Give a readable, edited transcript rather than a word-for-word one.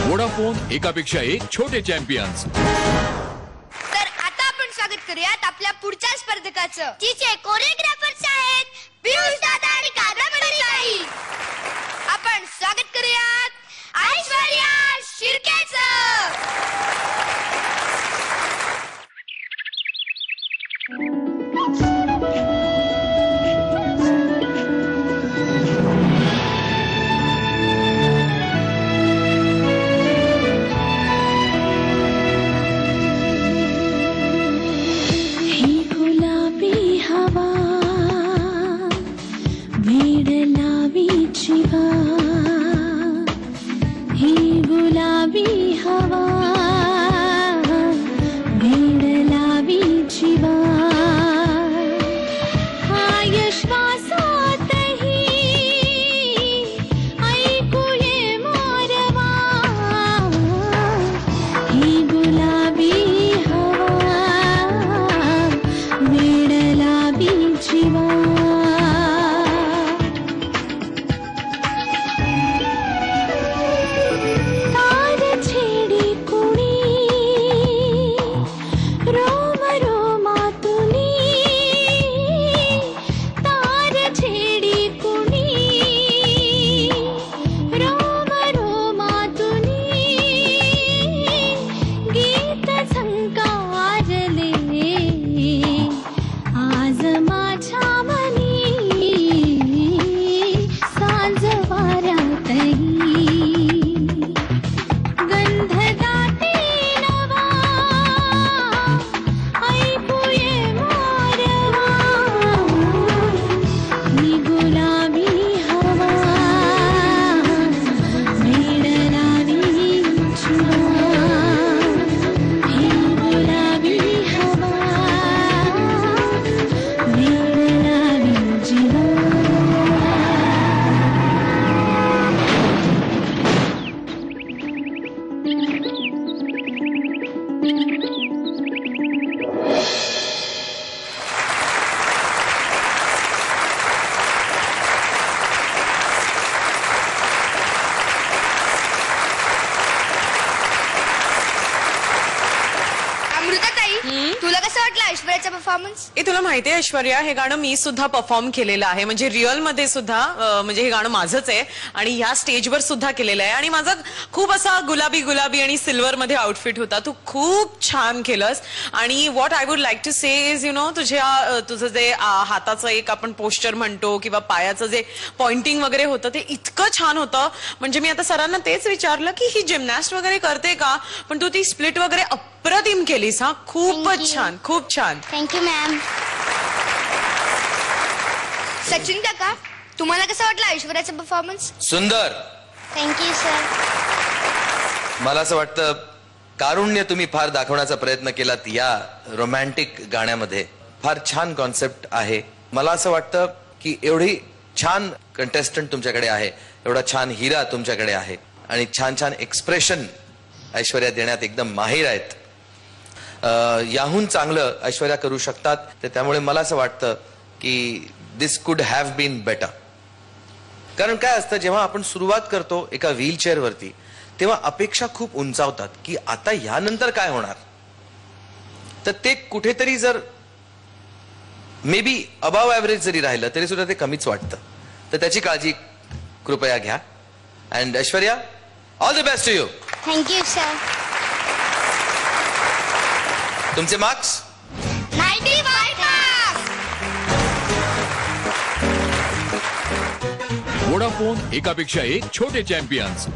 Vodafone एकापेक्षा एक छोटे चॅम्पियन्स। तर आता आपण स्वागत करूयात आपल्या पुढच्या स्पर्धकाचं, जिचे कोरिओग्राफर्स आहेत पियुष दादा आणि कादंबरी ताई। आपण स्वागत करूयात ऐश्वर्या शिर्केचं। गुलाबी हवा भेडलावी जीवा हाय श्वासातही ऐकूये मोरवा ही गुलाबी हवा भेडलावी जीवा तुला कसं वाटलं ऐश्वर्याचा परफॉर्मन्स? तुला माहिती आहे ऐश्वर्या, हे गाणं मी सुद्धा परफॉर्म केलेलं आहे, म्हणजे रिअल मध्ये सुद्धा, म्हणजे हे गाणं माझंच आहे आणि या स्टेजवर सुद्धा केलेलं आहे आणि माझा खूप असा गुलाबी गुलाबी आणि सिल्वर मध्ये आउटफिट होता। तू खूप छान केलंस आणि what I would like to say is तुझं जे हाताचं एक आपण पोस्चर म्हणतो किंवा पायाचं जे पॉइंटिंग वगैरे होतं ते इतकं छान होतं, म्हणजे मी आता सरांना तेच विचारलं की ही जिमनॅस्ट वगैरे करते का, पण तू ती स्प्लिट वगैरे अप्रतिम केलीस हा, खूपच छान, खूप छान। Thank you ma'am. सचिन काका, तुम्हाला कसं वाटलं ऐश्वर्याचा परफॉर्मन्स? सुंदर। Thank you sir. मला असं वाटतं कारुण्य तुम्ही फार दाखवण्याचा प्रयत्न केलात या रोमॅन्टिक गाण्यामध्ये। फार छान कॉन्सेप्ट आहे। मला असं वाटतं की एवढी छान कंटेस्टंट तुमच्याकडे आहे, एवढा छान हिरा तुमच्याकडे आहे आणि छान छान एक्सप्रेशन ऐश्वर्या देण्यात एकदम माहिर आहेत। याहून चांगलं ऐश्वर्या करू शकतात, तर त्यामुळे मला असं वाटतं की दिस कुड हॅव बीन बेटर। कारण काय असतं, जेव्हा आपण सुरुवात करतो एका व्हीलचेअर वरती तेव्हा अपेक्षा खूप उंचावतात की आता यानंतर काय होणार, तर ते कुठेतरी जर मे बी अबाव ॲव्हरेज जरी राहिलं तरी सुद्धा ते कमीच वाटतं, तर त्याची काळजी कृपया घ्या। And Aishwarya, all the best to you. Thank you sir. तुमचे मार्क्स 95 मार्क्स। वोडाफोन एकापेक्षा एक छोटे चॅम्पियन्स।